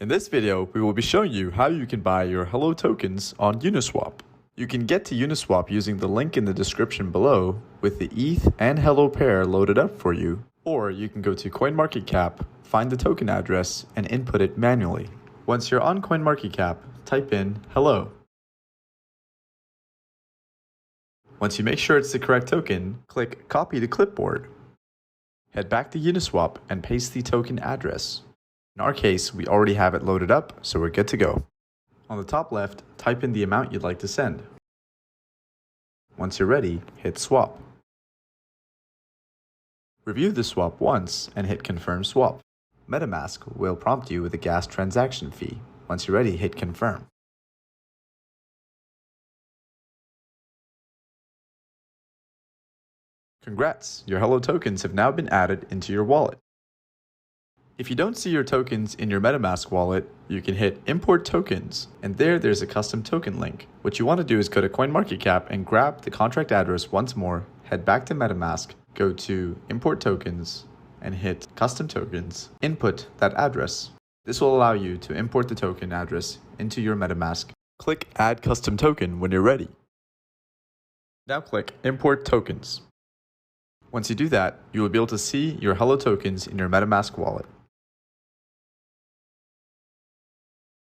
In this video, we will be showing you how you can buy your Hello tokens on Uniswap. You can get to Uniswap using the link in the description below with the ETH and Hello pair loaded up for you, or you can go to CoinMarketCap, find the token address, and input it manually. Once you're on CoinMarketCap, type in Hello. Once you make sure it's the correct token, click Copy to Clipboard. Head back to Uniswap and paste the token address. In our case, we already have it loaded up, so we're good to go. On the top left, type in the amount you'd like to send. Once you're ready, hit Swap. Review the swap once and hit Confirm Swap. MetaMask will prompt you with a gas transaction fee. Once you're ready, hit Confirm. Congrats, your Hello tokens have now been added into your wallet. If you don't see your tokens in your MetaMask wallet, you can hit Import Tokens, and there's a custom token link. What you want to do is go to CoinMarketCap and grab the contract address once more, head back to MetaMask, go to Import Tokens, and hit Custom Tokens, input that address. This will allow you to import the token address into your MetaMask. Click Add Custom Token when you're ready. Now click Import Tokens. Once you do that, you will be able to see your Hello tokens in your MetaMask wallet.